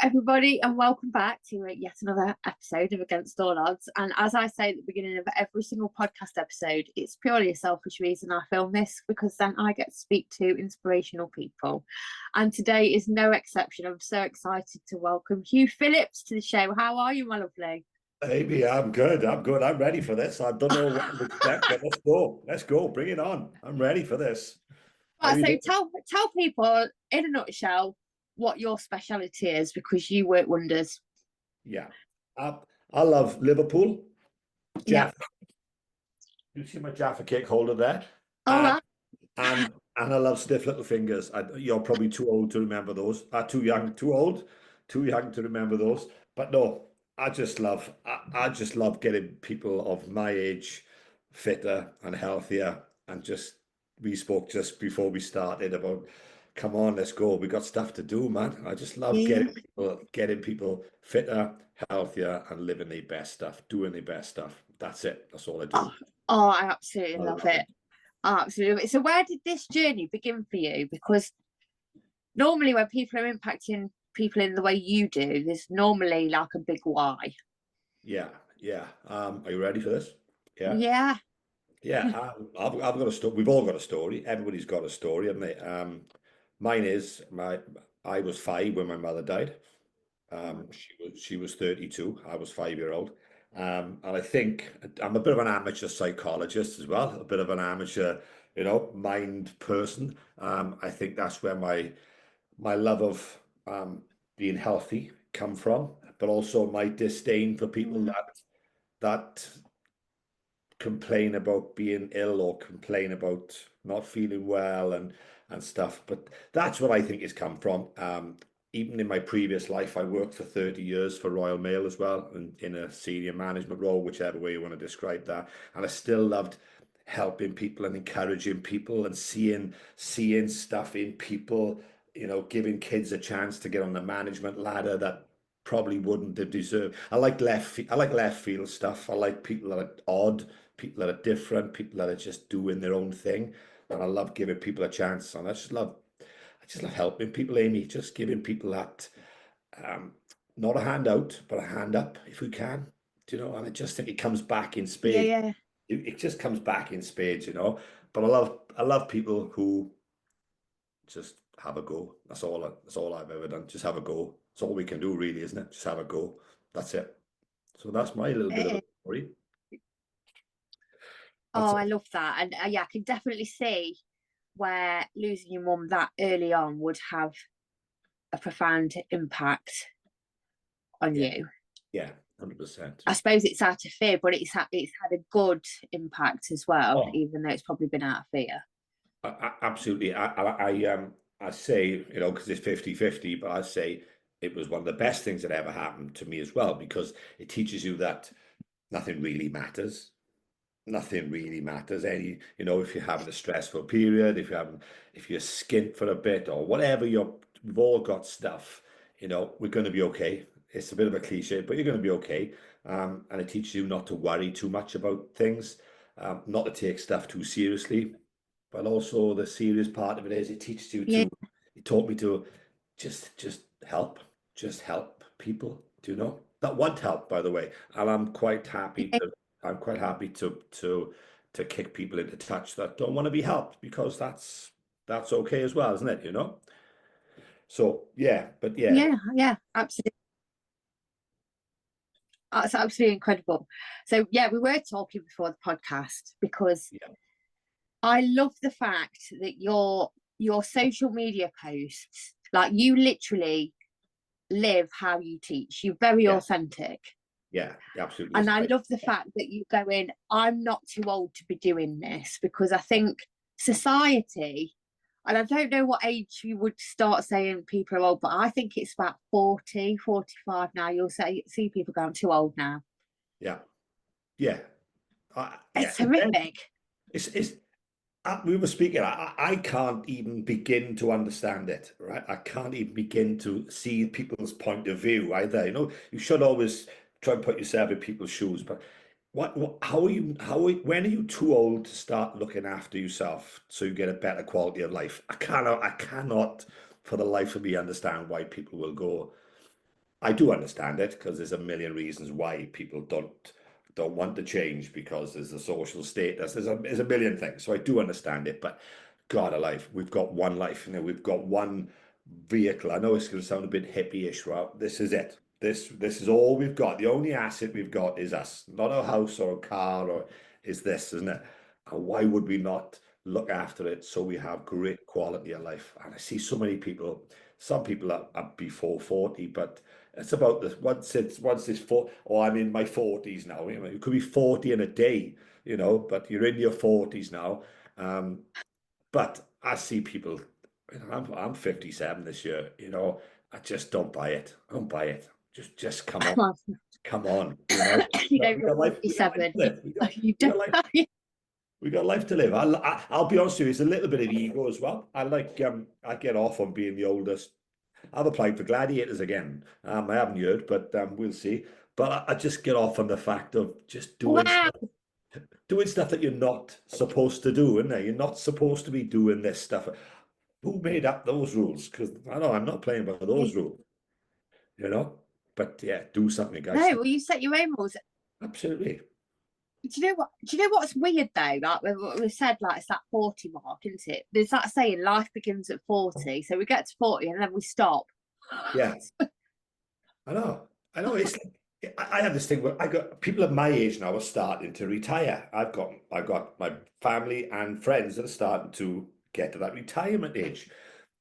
everybody, and welcome back to yet another episode of Against All Odds. And as I say at the beginning of every single podcast episode, it's purely a selfish reason I film this because then I get to speak to inspirational people. And today is no exception. I'm so excited to welcome Huw Phillips to the show. How are you, my lovely? Amy, I'm good. I'm good. I'm ready for this. I don't know what to expect, but let's go. Let's go. Bring it on. I'm ready for this. How Right, you so doing? tell people in a nutshell what your speciality is because you work wonders. Yeah. I love Liverpool. Yeah. Jeff, you see my Jaffa cake holder there? All And right. and I love stiff little fingers. You're probably too old to remember those. Too young, too old, too young to remember those. But no, I just love getting people of my age fitter and healthier. And just we spoke just before we started about, come on, let's go. We got stuff to do, man. I just love Yeah. getting people fitter, healthier, and living their best stuff, doing their best stuff. That's it. That's all I do. Oh, I absolutely I love love it. it. Absolutely. So where did this journey begin for you? Because normally when people are impacting people in the way you do, there's normally like a big why. Yeah, yeah. Are you ready for this? Yeah, Yeah. yeah. I've got a story. We've all got a story. Everybody's got a story, haven't they? Mine is I was 5 when my mother died. She was 32. I was 5 year old. And I think I'm a bit of an amateur psychologist as well, a bit of an amateur, mind person. I think that's where my love of being healthy come from, but also my disdain for people Mm. that complain about being ill or complain about not feeling well and stuff. But that's what I think it's come from. Even in my previous life, I worked for 30 years for Royal Mail as well, and in a senior management role, whichever way you want to describe that. And I still loved helping people and encouraging people and seeing stuff in people, giving kids a chance to get on the management ladder that probably wouldn't have deserved. I like left field stuff. I like people that are odd, people that are different, people that are just doing their own thing. And I love giving people a chance. And I just love helping people, Amy, just giving people that, um, not a hand out, but a hand up if we can, and I just think it comes back in Yeah, spades. yeah. It just comes back in spades. But I love people who just have a go. That's all I've ever done. Just have a go. That's all we can do, really, isn't it? Just have a go. That's it. So that's my little bit of It a is. story. That's Oh, I it. love that. And yeah, I can definitely see where losing your mum that early on would have a profound impact on Yeah, you. yeah, 100%. I suppose it's out of fear, but it's had a good impact as well, Oh, even though it's probably been out of fear. absolutely. I say, because it's 50-50, but I say it was one of the best things that ever happened to me as well, because it teaches you that nothing really matters. Nothing really matters. If you're having a stressful period, if you're skint for a bit or whatever, we've all got stuff. We're going to be okay. It's a bit of a cliche, but you're going to be okay. And it teaches you not to worry too much about things, not to take stuff too seriously. But also the serious part of it is Yeah, it taught me to just help people, that want help, by the way. And yeah, I'm quite happy to kick people into touch that don't want to be helped, because that's okay as well, isn't it? So yeah, but yeah, yeah, yeah, absolutely. That's absolutely incredible. So yeah, we were talking before the podcast because yeah, I love the fact that your social media posts, like you literally live how you teach. You're very yeah, authentic. yeah, absolutely. And I love the fact that you go in, I'm not too old to be doing this, because I think society, and I don't know what age you would start saying people are old, but I think it's about 40, 45 now. You'll see people going too old now. Yeah, yeah, yeah. It's horrific. It's we were speaking. I can't even begin to understand it, right? I can't even begin to see people's point of view either. You should always try and put yourself in people's shoes. But how are you? When are you too old to start looking after yourself so you get a better quality of life? I cannot for the life of me understand why people will go. I do understand it because there's a million reasons why people don't want to change because there's a social status. There's a million things. So I do understand it, but God alive, we've got one life, we've got one vehicle. I know it's going to sound a bit hippie-ish, well, this is it. This is all we've got. The only asset we've got is us, not a house or a car, or is this, isn't it? And why would we not look after it so we have great quality of life? And I see so many people, some people are before 40, but it's about this once it's four, oh, I'm in my 40s now. You could be 40 in a day, but you're in your 40s now. But I see people, I'm 57 this year, I just don't buy it. I don't buy it. Just come on. Come on, You know, we you're got life, we got life 57. to live. You We got don't. life, we got life to live. I'll be honest with you, it's a little bit of ego as well. I get off on being the oldest. I've applied for gladiators again. I haven't heard, but we'll see. But I just get off on the fact of just Wow. doing stuff that you're not supposed to do, isn't it? You're not supposed to be doing this stuff. Who made up those rules? Because I know I'm not playing by those rules, you know. But yeah, do something, guys. No, well, you set your own rules. Absolutely. Do you know what? Do you know what's weird though? Like we've said, like it's that 40 mark, isn't it? There's that saying, life begins at 40. So we get to 40 and then we stop. Yeah, I know. I know. It's like I have this thing where I got people of my age now are starting to retire. I've got my family and friends that are starting to get to that retirement age.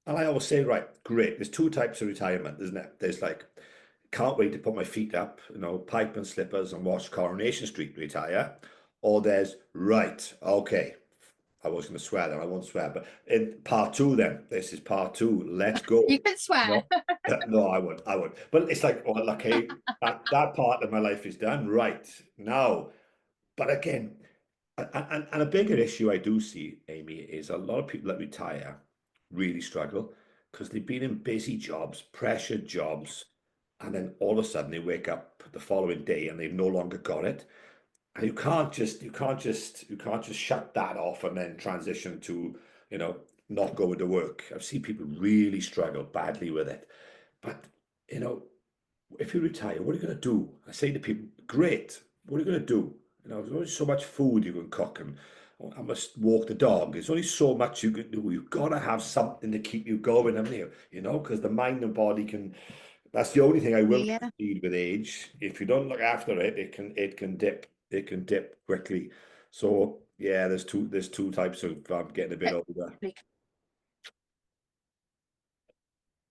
And I always say, right, great. There's two types of retirement, isn't it? There's like, can't wait to put my feet up, pipe and slippers and watch Coronation Street retire. Or there's, right, okay. I was going to swear then, I won't swear, but in part two then, this is part two, let's go. You can swear. No, no, I would. But it's like, oh, okay, that part of my life is done, right, now. But again, and a bigger issue I do see, Amy, is a lot of people that retire really struggle because they've been in busy jobs, pressured jobs, and then all of a sudden they wake up the following day and they've no longer got it. And you can't just shut that off and then transition to, not going to work. I've seen people really struggle badly with it. But, you know, if you retire, what are you going to do? I say to people, great. What are you going to do? There's only so much food you can cook, and oh, I must walk the dog. There's only so much you can do. You've got to have something to keep you going, haven't you? Because the mind and body can. That's the only thing I will Yeah. concede with age. If you don't look after it, it can dip. It can dip quickly. So yeah, there's two types of getting a bit older.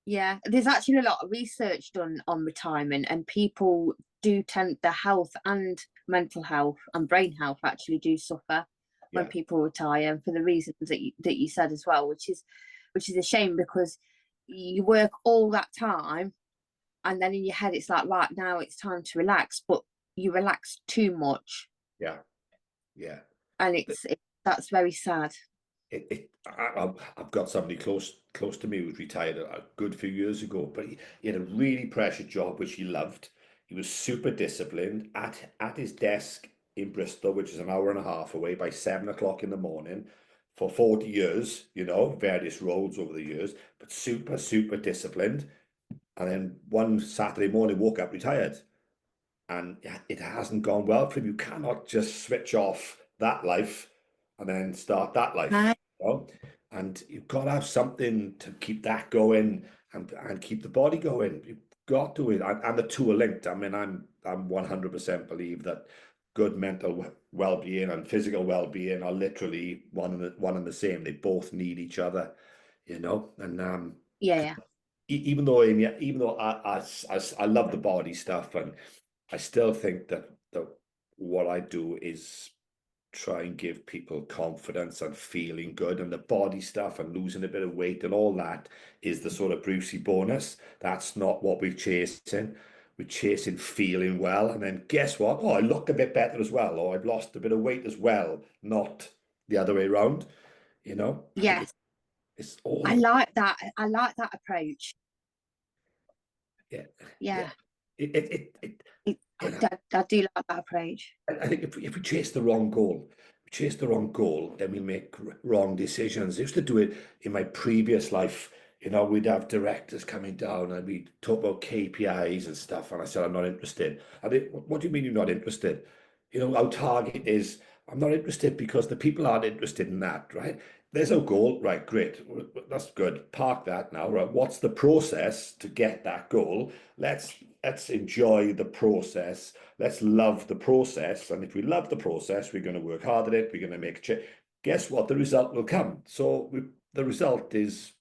Yeah, there's actually a lot of research done on retirement, and people do tend the health and mental health and brain health actually do suffer when Yeah, people retire, and for the reasons that you said as well, which is a shame because you work all that time and then in your head it's like, right, now it's time to relax, but you relax too much, yeah, yeah. and that's very sad. I've got somebody close to me who's retired a good few years ago, but he had a really pressured job which he loved. He was super disciplined at his desk in Bristol, which is an hour and a half away, by 7 o'clock in the morning for 40 years, various roles over the years, but super, super disciplined. And then one Saturday morning, woke up retired. And it hasn't gone well for him. You cannot just switch off that life and then start that life, Right. And you've got to have something to keep that going and keep the body going. You've got to, and the two are linked. I mean, I'm 100% believe that good mental well-being and physical well-being are literally one and the same. They both need each other, and Yeah, even though, Amy, even though I love the body stuff, and I still think that what I do is try and give people confidence and feeling good, and the body stuff and losing a bit of weight and all that is the sort of Brucey bonus. That's not what we're chasing. We're chasing feeling well, and then guess what? Oh, I look a bit better as well, or I've lost a bit of weight as well, not the other way around. I think yeah. it's all I of like that. I like that approach. yeah, yeah. Yeah, It you know, I do like that approach. I think if we chase the wrong goal, we chase the wrong goal, then we make wrong decisions. I used to do it in my previous life. we'd have directors coming down and we'd talk about KPIs and stuff. And I said, I'm not interested. And what do you mean you're not interested? Our target is, I'm not interested because the people aren't interested in that, right? There's our goal, right? Great. That's good. Park that now, right? What's the process to get that goal? Let's enjoy the process. Let's love the process. And if we love the process, we're going to work hard at it. We're going to make a change. Guess what? The result will come. So the result is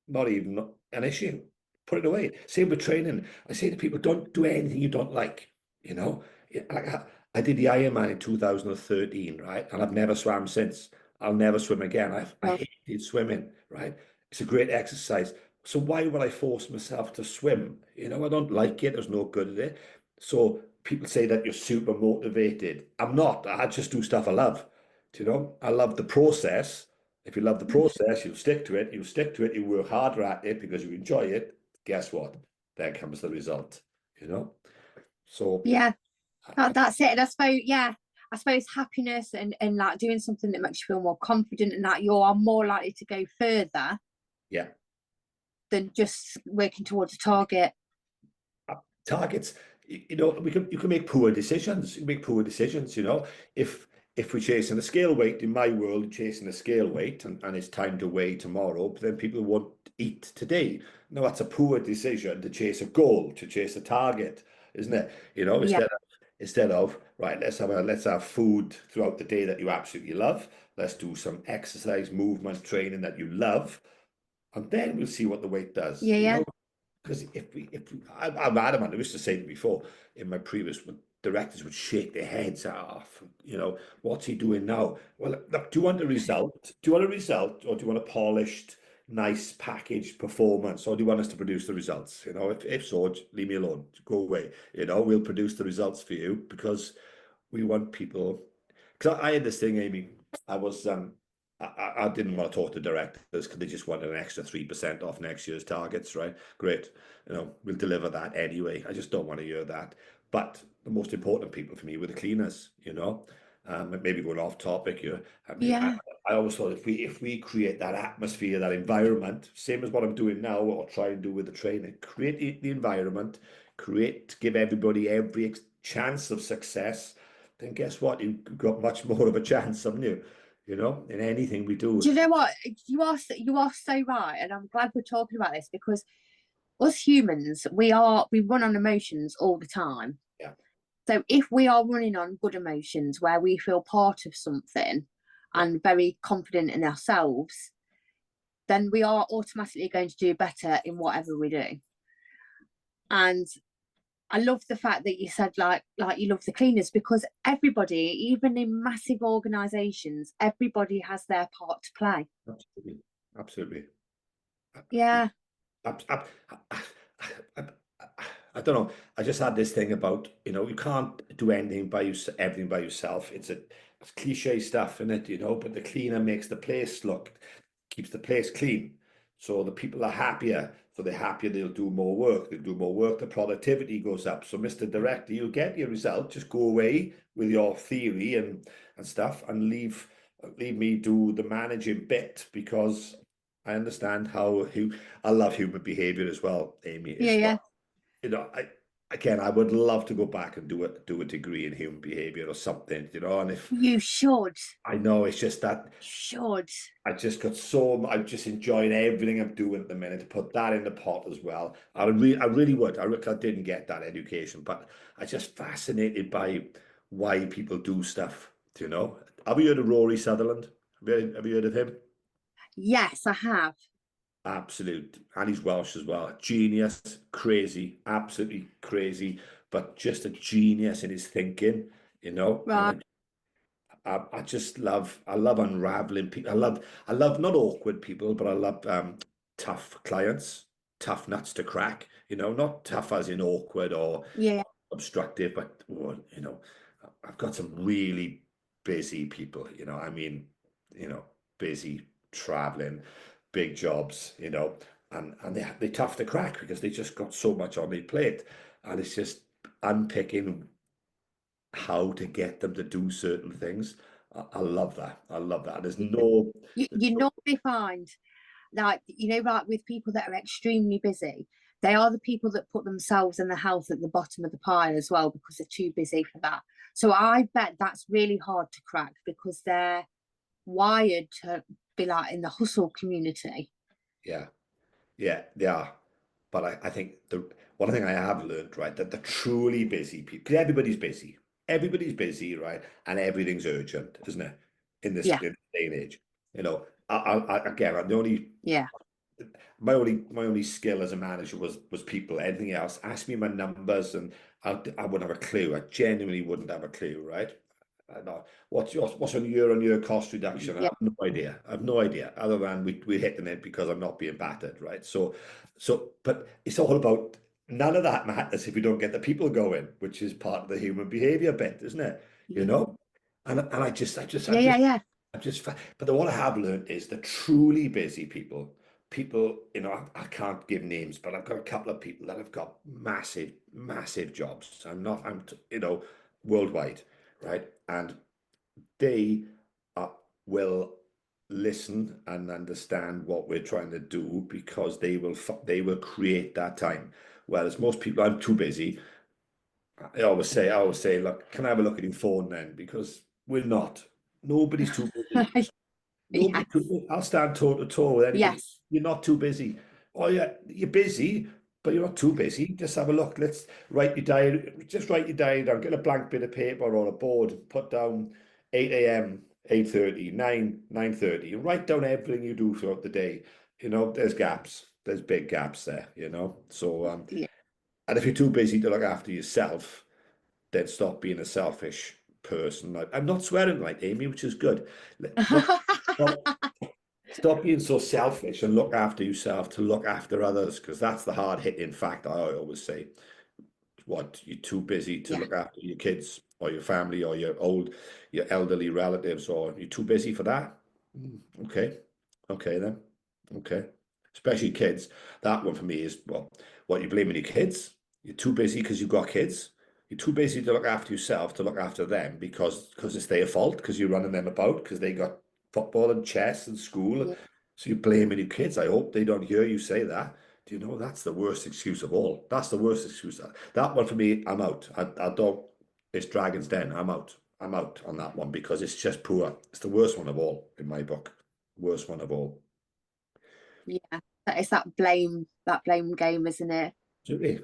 not even an issue. Put it away. Same with training. I say to people, don't do anything you don't like. You know, like I did the Ironman in 2013, right? And I've never swam since. I'll never swim again. I Well, hated swimming, right? It's a great exercise. So why would I force myself to swim? I don't like it. There's no good at it. So people say that you're super motivated. I'm not. I just do stuff I love. I love the process. If you love the process, you'll stick to it. You'll stick to it. You work harder at it because you enjoy it. Guess what? Then comes the result. You know. So yeah, I, that's it. And I suppose, yeah, I suppose happiness and like doing something that makes you feel more confident and that you are more likely to go further yeah, than just working towards a target. targets. You can make poor decisions. You make poor decisions. If we're chasing a scale weight in my world, chasing a scale weight, and it's time to weigh tomorrow, but then people won't eat today. No, that's a poor decision to chase a goal, to chase a target, isn't it? Yeah, Instead of right, let's have food throughout the day that you absolutely love. Let's do some exercise, movement, training that you love, and then we'll see what the weight does. yeah, yeah. Because I'm adamant. I used to say it before in my previous directors would shake their heads off. What's he doing now? Well, look, do you want a result? Do you want a result, or do you want a polished, nice packaged performance, or do you want us to produce the results? If so, leave me alone. Go away. We'll produce the results for you because we want people. Because I had this thing, Amy. I was I didn't want to talk to directors because they just wanted an extra 3% off next year's targets, right? Great, we'll deliver that anyway. I just don't want to hear that. But the most important people for me were the cleaners, maybe going off topic here. I mean, I, Yeah. I always thought if we create that atmosphere, that environment, same as what I'm doing now, or try and do with the training, create the environment, give everybody every chance of success, then guess what? You've got much more of a chance, haven't you? In anything we do. Do you know what? You are so right, and I'm glad we're talking about this because us humans, we run on emotions all the time. Yeah, So if we are running on good emotions where we feel part of something yeah, and very confident in ourselves, then we are automatically going to do better in whatever we do. And I love the fact that you said like you love the cleaners because everybody, even in massive organizations, everybody has their part to play. absolutely, absolutely. Yeah. I, I, I, I don't know. I just had this thing about, you can't do everything by yourself. It's cliche stuff, isn't it? But the cleaner makes the place keeps the place clean. So the people are happier. So they're happier, they'll do more work. They'll do more work, the productivity goes up. So Mr. Director, you'll get your result. Just go away with your theory and stuff and leave me do the managing bit because I understand I love human behavior as well, Amy. Yeah, It's not, yeah. I would love to go back and do a degree in human behavior or something, and if You should. I know it's just that Should. I'm just enjoying everything I'm doing at the minute to put that in the pot as well. I really would. I didn't get that education, but I'm just fascinated by why people do stuff, Have you heard of Rory Sutherland? Have you heard of him? Yes, I have. Absolute, and he's Welsh as well. Genius, crazy, absolutely crazy, but just a genius in his thinking, Right. And I love unraveling people. I love not awkward people, but I love tough clients, tough nuts to crack. Not tough as in awkward or Yeah. obstructive, but I've got some really busy people. I mean, busy traveling, big jobs. And they're tough to crack because they just got so much on their plate, and it's just unpicking how to get them to do certain things. I love that. I love that. There's You, no, you normally find like, like with people that are extremely busy, they are the people that put themselves and their health at the bottom of the pile as well because they're too busy for that. So I bet that's really hard to crack because they're wired to be like in the hustle community. Yeah, yeah, they are. But I think the one thing I have learned, right, that the truly busy people, because everybody's busy, right, and everything's urgent, isn't it? Yeah, In this day and age, again, the only yeah. my only skill as a manager was people. Anything else, ask me my numbers, and I wouldn't have a clue. I genuinely wouldn't have a clue, right? I know what's on year cost reduction. I Yeah. have no idea. I have no idea. Other than we're hitting it because I'm not being battered, right? But it's all about none of that matters if we don't get the people going, which is part of the human behavior bit, isn't it? You Yeah. know, and I just Yeah. Yeah. Yeah. but what I have learned is the truly busy people, I can't give names, but I've got a couple of people that have got massive, massive jobs. Worldwide, right? And they will listen and understand what we're trying to do because they will create that time. Whereas most people, I'm too busy. I always say, look, can I have a look at your phone then? Because we're not. Nobody's too busy. Nobody Yes. could. I'll stand toe to toe with anybody. Yes. You're not too busy. Oh yeah, you're busy, but you're not too busy. Just have a look. Let's write your diary. Just write your diary down. Get a blank bit of paper or a board. Put down 8 a.m., 8:30, 9:30. And write down everything you do throughout the day. There's gaps. There's big gaps there. So Yeah. and if you're too busy to look after yourself, then stop being a selfish person. I'm not swearing like Amy, which is good. Look, stop, stop being so selfish and look after yourself to look after others, because that's the hard hitting fact. I always say, what, you're too busy to Yeah. look after your kids or your family or your elderly relatives, or you're too busy for that. Okay, okay then, okay. Especially kids. That one for me is, well, what, you blaming your kids? You're too busy because you've got kids. You're too busy to look after yourself to look after them because it's their fault, because you're running them about because they got football and chess and school. Yeah. So you're blaming your kids. I hope they don't hear you say that. Do you know that's the worst excuse of all? That's the worst excuse. That one for me, I'm out. I don't. It's Dragon's Den. I'm out. I'm out on that one because it's just poor. It's the worst one of all in my book. Worst one of all. Yeah. It's that blame game, isn't it? Absolutely.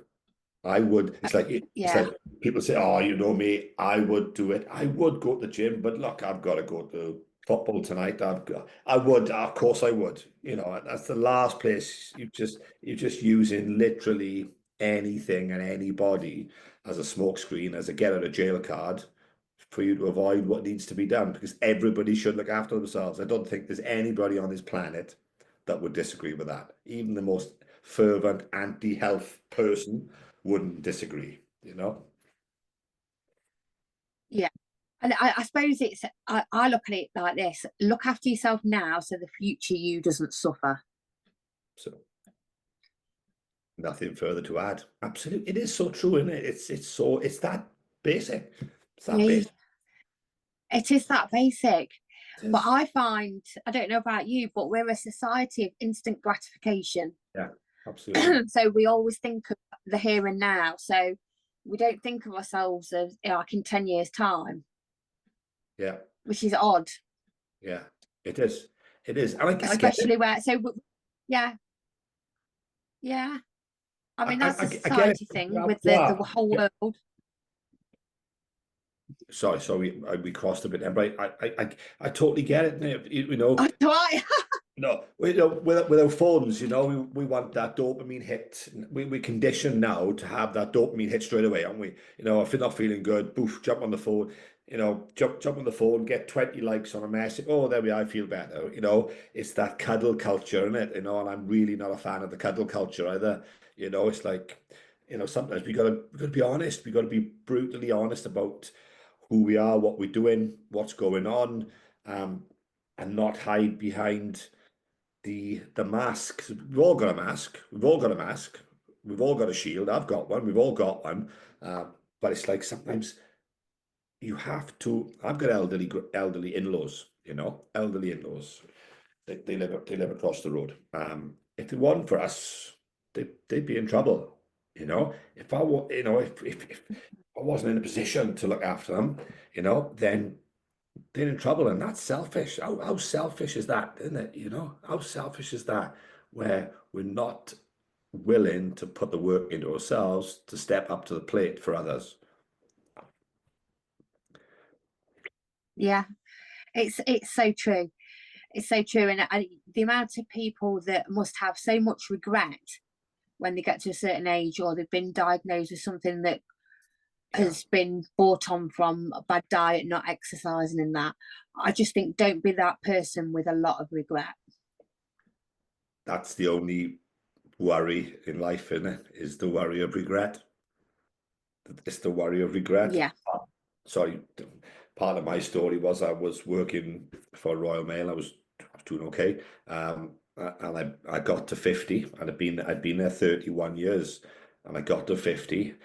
I would. It's Yeah. like people say, "Oh, you know me. I would do it. I would go to the gym, but look, I've got to go to football tonight. I would. Of course, I would. That's the last place. You're just using literally anything and anybody as a smokescreen, as a get out of jail card for you to avoid what needs to be done. Because everybody should look after themselves. I don't think there's anybody on this planet that would disagree with that. Even the most fervent anti-health person wouldn't disagree. Yeah. And I suppose I look at it like this: look after yourself now, so the future you doesn't suffer. So nothing further to add. Absolutely, it is so true, isn't it? It's that basic. It's that Yeah, basic. it is that basic. It But is. I find, I don't know about you, but we're a society of instant gratification. Yeah, absolutely. So we always think of the here and now. So we don't think of ourselves as like in 10 years' time, Yeah, which is odd, yeah. It is. It is. And I get it. especially yeah, yeah. I mean, that's a I get it. society thing with the Yeah. whole world. Sorry, we crossed a bit there, but I totally get it. Oh, do I? No, with our phones, we want that dopamine hit. We condition now to have that dopamine hit straight away, aren't we? If you're not feeling good, boof, jump on the phone. Jump on the phone, get 20 likes on a message. Oh, there we are, I feel better. It's that cuddle culture, isn't it? And I'm really not a fan of the cuddle culture either. It's like, sometimes we gotta be honest. We gotta be brutally honest about who we are, what we're doing, what's going on, um, and not hide behind the mask. We've all got a mask. We've all got a mask. We've all got a shield. I've got one. We've all got one. But it's like sometimes you have to. I've got elderly in-laws. Elderly in-laws. they live across the road. If it wasn't for us, they'd be in trouble. You know, if I wa- you know, if I wasn't in a position to look after them, you know, then they're in trouble, and that's selfish. How selfish is that, isn't it? You know, how selfish is that, where we're not willing to put the work into ourselves to step up to the plate for others. Yeah, it's so true. It's so true, and the amount of people that must have so much regret when they get to a certain age, or they've been diagnosed with something that Yeah, has been brought on from a bad diet, not exercising, and that. I just think don't be that person with a lot of regret. that's the only worry in life, isn't it? Is the worry of regret. It's the worry of regret. Yeah, Sorry, part of my story was I was working for Royal Mail. I was doing okay, and I got to 50, and I'd been there 31 years, and I got to 50,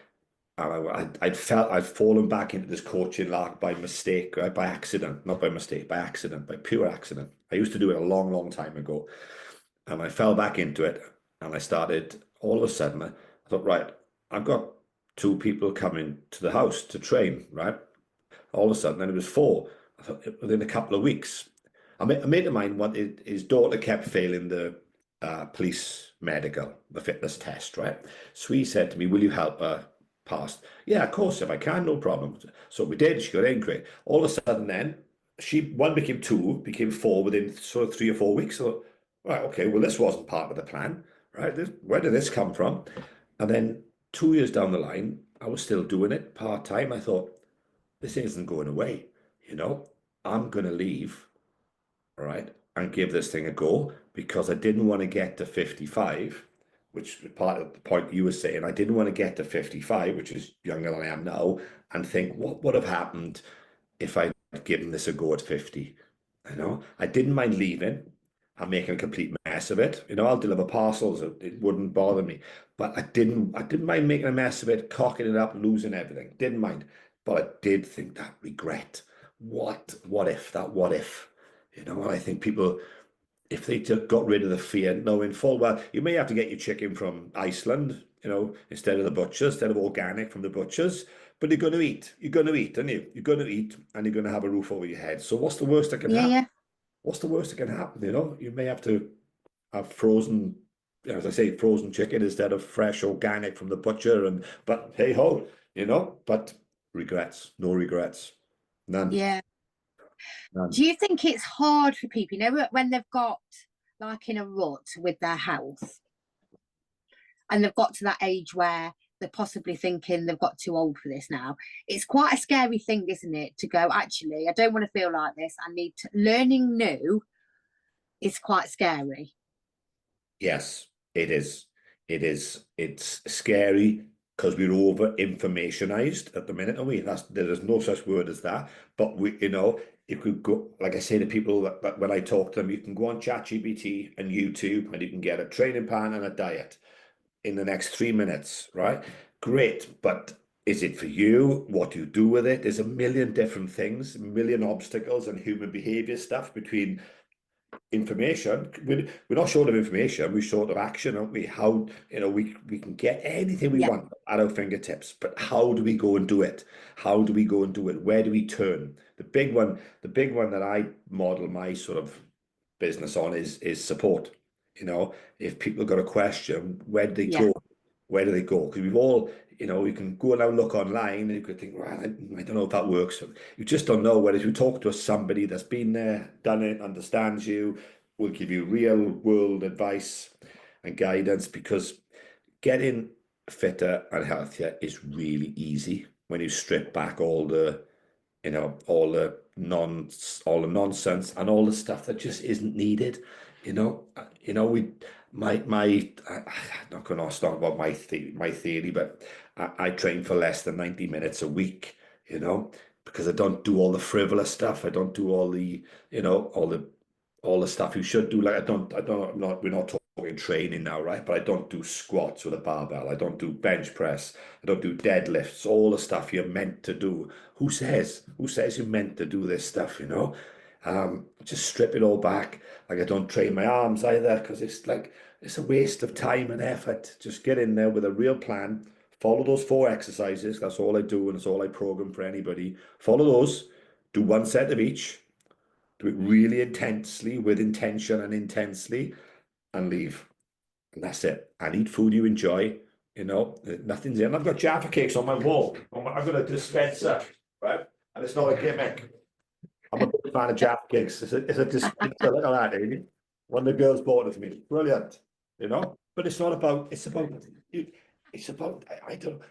and I'd fallen back into this coaching lark by mistake, right? By accident, not by mistake, by accident, by pure accident. I used to do it a long, long time ago, and I fell back into it, and I started all of a sudden. I thought, right, I've got two people coming to the house to train, right? All of a sudden, then it was four. I thought within a couple of weeks. A mate of mine wanted his daughter kept failing the police medical, the fitness test, right? So he said to me, "Will you help her pass?" Yeah, of course, if I can, no problem. So we did. She got in great. All of a sudden, then one became two, became four within sort of 3 or 4 weeks. So, right, okay, well, this wasn't part of the plan, right? Where did this come from? And then 2 years down the line, I was still doing it part time. I thought, this isn't going away. You know, I'm going to leave, all right, and give this thing a go, because I didn't want to get to 55, which was part of the point you were saying. I didn't want to get to 55, which is younger than I am now, and think, what would have happened if I'd given this a go at 50? You know, I didn't mind leaving and making a complete mess of it. You know, I'll deliver parcels. It wouldn't bother me. But I didn't mind making a mess of it, cocking it up, losing everything. Didn't mind. But I did think that regret. What if, that what if? You know, and I think people, if they just got rid of the fear, knowing full well, you may have to get your chicken from Iceland, you know, instead of the butchers, instead of organic from the butchers, but you're going to eat. You're going to eat, aren't you? You're going to eat, and you're going to have a roof over your head. So what's the worst that can yeah, happen? yeah, What's the worst that can happen? You know, you may have to have frozen, as I say, frozen chicken instead of fresh organic from the butcher. And but hey ho, you know. But regrets, no regrets, none, yeah. none. Do you think it's hard for people, you know, when they've got like in a rut with their health, and they've got to that age where they're possibly thinking they've got too old for this now? It's quite a scary thing, isn't it, to go, actually, I don't want to feel like this. I need to, learning new is quite scary. Yes, it is. It is. It's scary because we're over informationized at the minute, are we? There is no such word as that. But we, you know, you could go, like I say to people that when I talk to them, you can go on ChatGPT and YouTube, and you can get a training plan and a diet in the next 3 minutes, right? Great, but is it for you? What do you do with it? There's a million different things, a million obstacles and human behavior stuff between information. We're not short of information, we're short of action, aren't we? How, you know, we can get anything we Yeah, want at our fingertips, but how do we go and do it? How do we go and do it? Where do we turn? The big one that I model my sort of business on is support. You know, if people got a question, where do they yeah, go? Where do they go? Because we've all, you know, you can go and now look online and you could think, well, I don't know if that works. You just don't know. Whereas you talk to somebody that's been there, done it, understands you, will give you real world advice and guidance, because getting fitter and healthier is really easy when you strip back all the, you know, all the nonsense and all the stuff that just isn't needed. You know, I'm not going to talk about my theory, but I train for less than 90 minutes a week, you know, because I don't do all the frivolous stuff. I don't do all the, you know, all the stuff you should do. Like we're not talking training now, right? But I don't do squats with a barbell. I don't do bench press. I don't do deadlifts, all the stuff you're meant to do. Who says you're meant to do this stuff, you know? Just strip it all back. Like I don't train my arms either because it's a waste of time and effort. Just get in there with a real plan. Follow those 4 exercises. That's all I do, and it's all I program for anybody. Follow those. Do 1 set of each. Do it really intensely, with intention and intensely, and leave. And that's it. And eat food you enjoy. Nothing's in. I've got Jaffa cakes on my wall. I've got a dispenser, right? And it's not a gimmick. I'm a big fan of Jaffa cakes. It's a dispenser. Look at that, Amy. One of the girls bought it for me. Brilliant. But it's not about. It's about. It's about. I don't.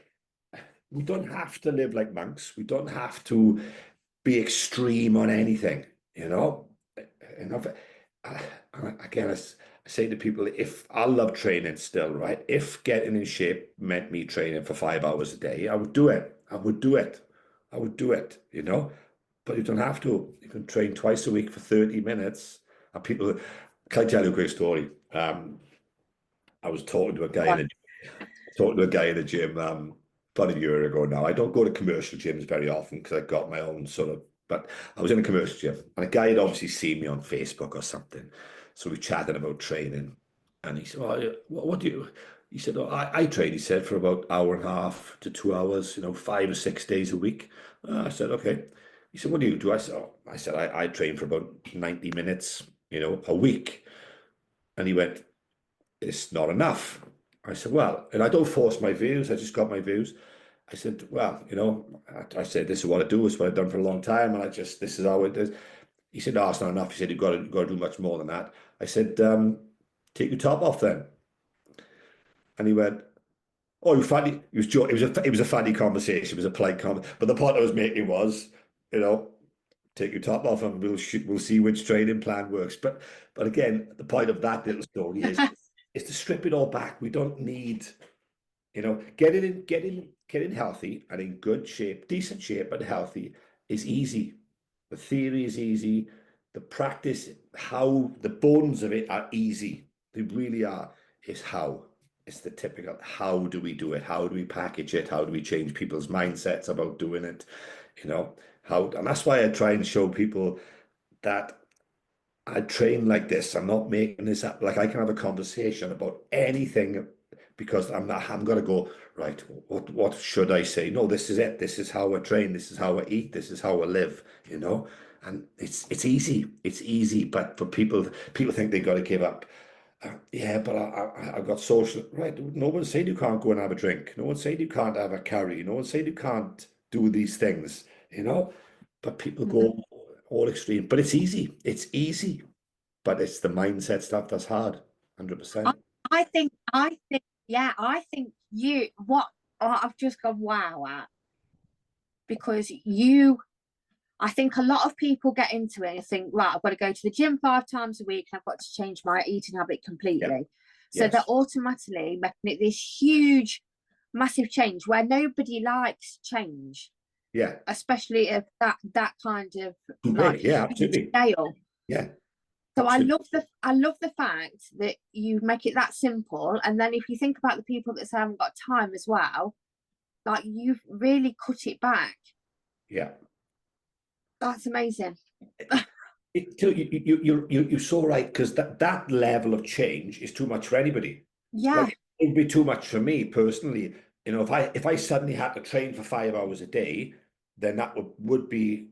We don't have to live like monks. We don't have to be extreme on anything. You know. Again, I say to people, if I love training still, right? If getting in shape meant me training for 5 hours a day, I would do it. I would do it. I would do it. But you don't have to. You can train twice a week for 30 minutes. And people, can I tell you a quick story? I was talking to a guy in the gym about a year ago now. I don't go to commercial gyms very often because I've got my own sort of, but I was in a commercial gym and a guy had obviously seen me on Facebook or something. So we chatted about training and he said, well, what do you, he said, oh, I train, he said, for about hour and a half to 2 hours, 5 or 6 days a week. I said, okay. He said, what do you do? I said, I train for about 90 minutes, a week. And he went, it's not enough. I said, well, and I don't force my views. I just got my views. I said, well, I said, this is what I do. It's what I've done for a long time. And this is how it is. He said, no, it's not enough. He said, you've got to do much more than that. I said, take your top off then. And he went, oh, you funny. It was it was a funny conversation. It was a polite conversation. But the point I was making was, take your top off and we'll see which training plan works. But again, the point of that little story is to strip it all back. We don't need, getting healthy and in good shape, decent shape, but healthy is easy. The theory is easy. The practice, how the bones of it are easy. They really are. Is how. It's the typical, how do we do it? How do we package it? How do we change people's mindsets about doing it? And that's why I try and show people that I train like this. I'm not making this up. Like I can have a conversation about anything because I'm going to go, right, what should I say? No, this is it. This is how I train. This is how I eat. This is how I live, and it's easy. It's easy. But for people think they've got to give up. Yeah, but I've got social, right? No one said you can't go and have a drink. No one said you can't have a curry. No one said you can't do these things, but people go all extreme. But it's easy. It's easy. But it's the mindset stuff that's hard. 100%. I think I've just gone wow at, because I think a lot of people get into it and think, right, I've got to go to the gym 5 times a week and I've got to change my eating habit completely. Yeah. So they're automatically making it this huge, massive change where nobody likes change. Yeah. Especially if that kind of like, yeah, absolutely. Scale. Yeah. So absolutely. I love the fact that you make it that simple. And then if you think about the people that say I haven't got time as well, like you've really cut it back. Yeah. That's amazing. You're so right, because that level of change is too much for anybody. Yeah. Like, it'd be too much for me personally. If I suddenly had to train for 5 hours a day, then that would be,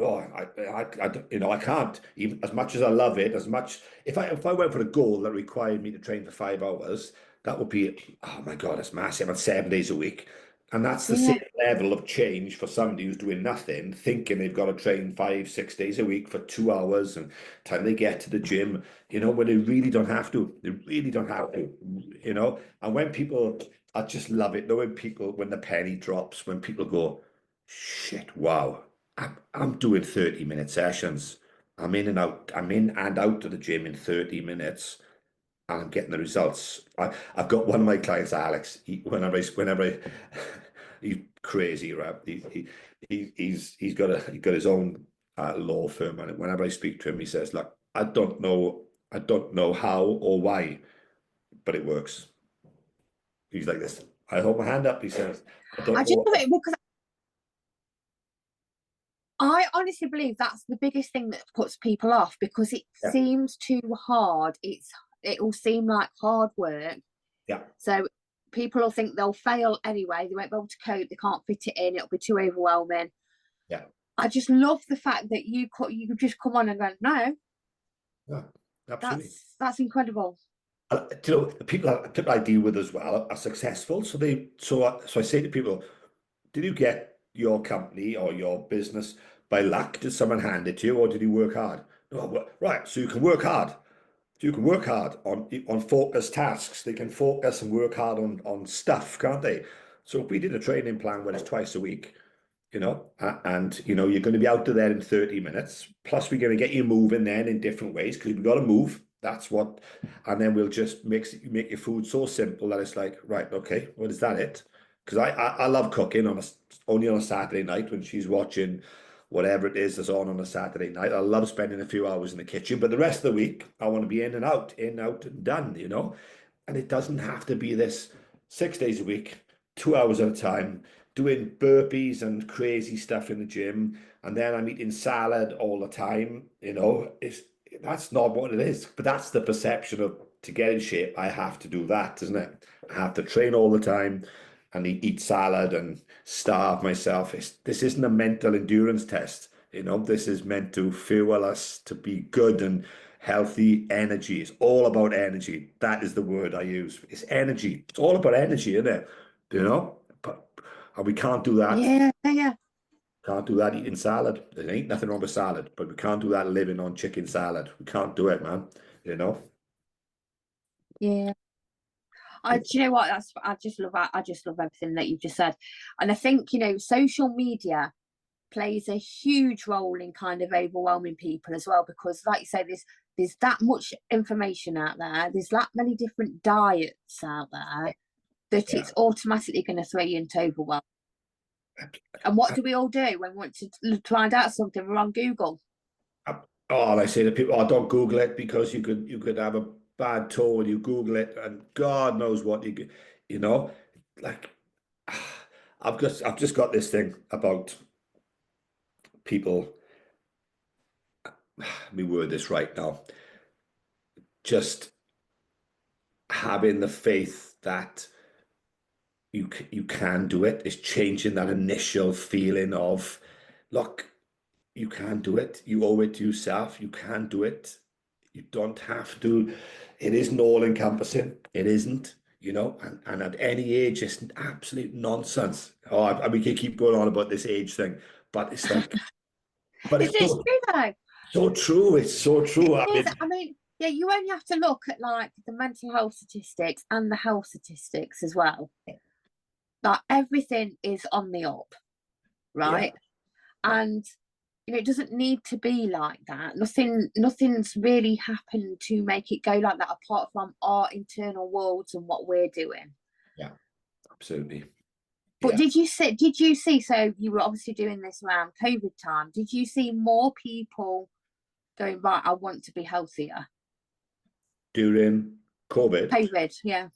oh, I can't, even as much as I love it, as much, if I went for a goal that required me to train for 5 hours, that would be, oh my God, it's massive, and 7 days a week. And that's the same level of change for somebody who's doing nothing, thinking they've got to train 5, 6 days a week for 2 hours, and time they get to the gym, when they really don't have to. They really don't have to, And when people, I just love it, knowing people, when the penny drops, when people go, shit, wow, I'm doing 30-minute sessions. I'm in and out to the gym in 30 minutes. And I'm getting the results. I've got one of my clients, Alex. Whenever he's crazy, right? He's got his own law firm, and whenever I speak to him, he says, "Look, I don't know how or why, but it works." He's like this. I hold my hand up. He says, "I don't know." Because I honestly believe that's the biggest thing that puts people off, because it Yeah, seems too hard. It will seem like hard work. yeah, So people will think they'll fail anyway. They won't be able to cope. They can't fit it in. It'll be too overwhelming. yeah, I just love the fact that you could just come on and go, no, yeah, absolutely. that's incredible. You know, the people I deal with as well are successful. So I say to people, did you get your company or your business by luck? Did someone hand it to you, or did you work hard? No, right. So you can work hard. So you can work hard on focused tasks. They can focus and work hard on stuff, can't they? So if we did a training plan where it's twice a week, and you're going to be out there in 30 minutes. Plus, we're going to get you moving then in different ways, because we've got to move. That's what, and then we'll just make your food so simple that it's like, right, okay, well, is that it? Because I love cooking only on a Saturday night when she's watching whatever it is that's on a Saturday night. I love spending a few hours in the kitchen, but the rest of the week I want to be in, out, and done. And it doesn't have to be this 6 days a week, 2 hours at a time, doing burpees and crazy stuff in the gym, and then I'm eating salad all the time. That's not what it is. But that's the perception of, to get in shape, I have to do that, isn't it? I have to train all the time and eat salad and starve myself. This isn't a mental endurance test. This is meant to fuel us to be good and healthy. Energy. It's all about energy. That is the word I use. It's energy. It's all about energy, isn't it? But and we can't do that. Yeah, yeah, Can't do that eating salad. There ain't nothing wrong with salad, but we can't do that living on chicken salad. We can't do it, man. You know? yeah. Yeah. Do you know what? I just love everything that you've just said, and I think social media plays a huge role in kind of overwhelming people as well, because, like you say, there's that much information out there. There's that many different diets out there that Yeah. it's automatically going to throw you into overwhelm. And what do we all do when we want to find out something? We're on Google. Oh, and I say to people, oh, don't Google it, because you could have a bad toe when you Google it, and God knows what you could, you know, like I've just got this thing about people. Let me word this right now. Just having the faith that you can do it is changing that initial feeling of, look, you can do it. You owe it to yourself. You can do it. You don't have to. It isn't all encompassing. It isn't, and at any age, it's absolute nonsense. Oh, we can keep going on about this age thing, but it's like, but it's It's so, true though. so true. It's so true. I It mean, is. I mean, yeah, you only have to look at like the mental health statistics and the health statistics as well. Like everything is on the up, yeah, right? And it doesn't need to be like that. Nothing's really happened to make it go like that, apart from our internal worlds and what we're doing. yeah, absolutely. But Yeah. did you see, so you were obviously doing this around COVID time, did you see more people going, right, I want to be healthier? During COVID, COVID, yeah.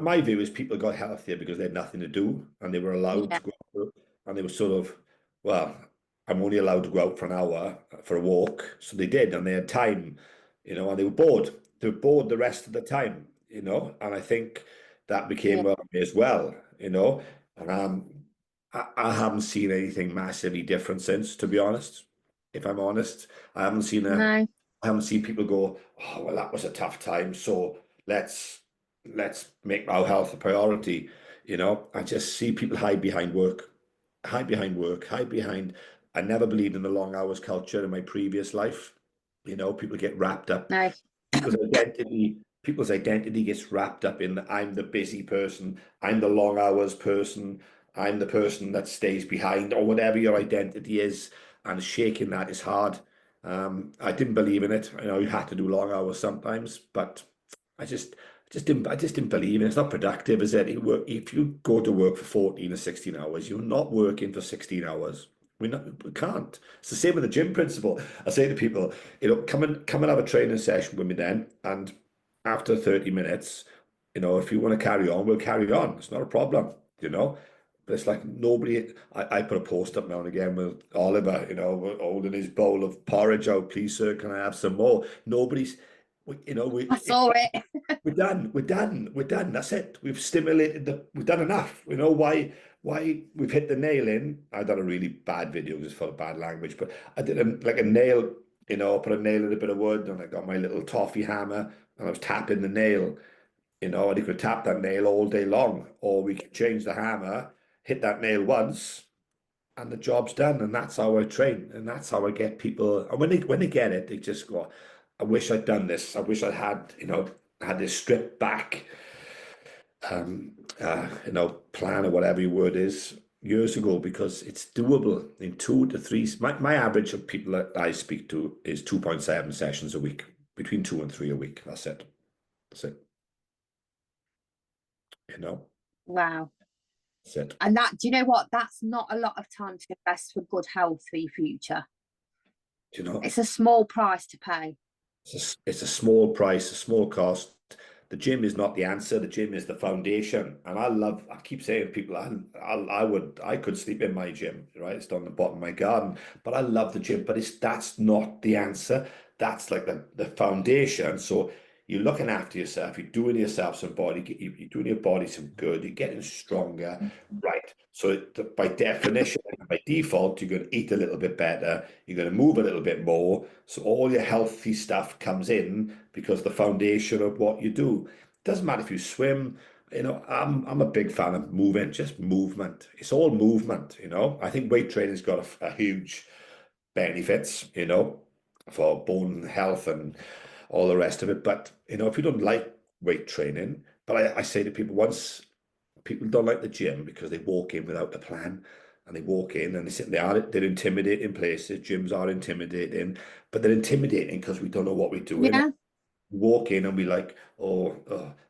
my view is people got healthier because they had nothing to do, and they were allowed Yeah, to go out, and they were sort of, well, I'm only allowed to go out for an hour for a walk. So they did, and they had time, and they were bored. They were bored the rest of the time, and I think that became yeah. well as well. Um, I haven't seen anything massively different since, to be honest. If I'm honest, I haven't seen a, No, I haven't seen people go, oh, well, that was a tough time, so let's make our health a priority. I just see people hide behind work, hide behind work, hide behind. I never believed in the long hours culture in my previous life. People get wrapped up. no, People's identity gets wrapped up in, I'm the busy person, I'm the long hours person, I'm the person that stays behind, or whatever your identity is. And shaking that is hard. I didn't believe in it. You had to do long hours sometimes, but I just didn't believe in it. It's not productive, is it? If you go to work for 14 or 16 hours, you're not working for 16 hours. We can't. It's the same with the gym principle. I say to people, come and have a training session with me then, and after 30 minutes, if you want to carry on, we'll carry on. It's not a problem, you know. But it's like nobody. I put a post up now and again with Oliver, holding his bowl of porridge out. Please, sir, can I have some more? Nobody's. We, you know, I we saw it. we're done. We're done. We're done. That's it. We've stimulated the. We've done enough. Why we've hit the nail in. I done a really bad video because it's full of bad language, but I did like a nail. I put a nail in a bit of wood, and I got my little toffee hammer, and I was tapping the nail. And you could tap that nail all day long, or we could change the hammer, hit that nail once, and the job's done. And that's how I train, and that's how I get people. And when they get it, they just go, "I wish I'd done this. I wish I had, had this stripped back, plan or whatever your word is." Years ago, because it's doable in 2 to 3. My average of people that I speak to is 2.7 sessions a week, between 2 and 3 a week. That's it. That's it. You know. Wow. That's it. And that, do you know what? That's not a lot of time to invest for good health for your future. It's a small price to pay. It's a small price, a small cost. The gym is not the answer. The gym is the foundation. And I keep saying to people, I could sleep in my gym, right? It's on the bottom of my garden, but I love the gym, but that's not the answer. That's like the foundation. So you're looking after yourself, you're doing yourself some body, you're doing your body some good, you're getting stronger, right? So by definition, by default, you're going to eat a little bit better, you're going to move a little bit more. So all your healthy stuff comes in because the foundation of what you do. Doesn't matter if you swim. I'm a big fan of moving, just movement. It's all movement. I think weight training's got a huge benefits, for bone health and all the rest of it. But if you don't like weight training, but I say to people, once people don't like the gym because they walk in without a plan, and they walk in and they're intimidating places. Gyms are intimidating, but they're intimidating because we don't know what we're doing. Yeah. Walk in and be like,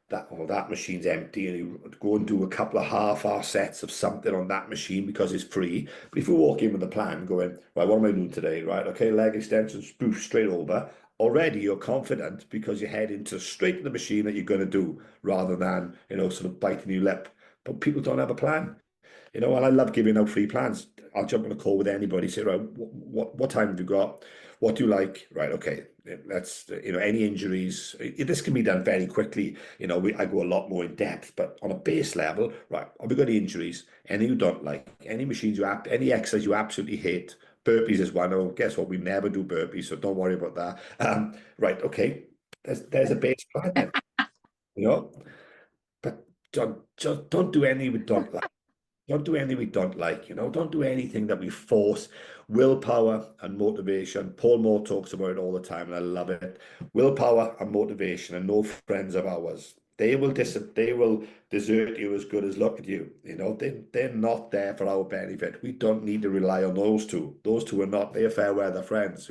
that machine's empty, and you go and do a couple of half-hour sets of something on that machine because it's free. But if you walk in with a plan, going, right, what am I doing today? Right, okay, leg extensions, boof, straight over. Already you're confident because you're heading straight to the machine that you're going to do, rather than sort of biting your lip. But people don't have a plan. And I love giving out free plans. I'll jump on a call with anybody, say, right, what time have you got? What do you like? Right, okay, let's, any injuries. This can be done very quickly. I go a lot more in depth, but on a base level, right, have we got any injuries? Any you don't like? Any machines any exercise you absolutely hate? Burpees is one. Oh, guess what? We never do burpees, so don't worry about that. Right, okay, there's a base plan then, but don't do any we don't like. Don't do anything we don't like, Don't do anything that we force. Willpower and motivation. Paul Moore talks about it all the time, and I love it. Willpower and motivation are no friends of ours. They will desert you as good as look at you. They're not there for our benefit. We don't need to rely on those two. Those two are not. They're fair weather friends.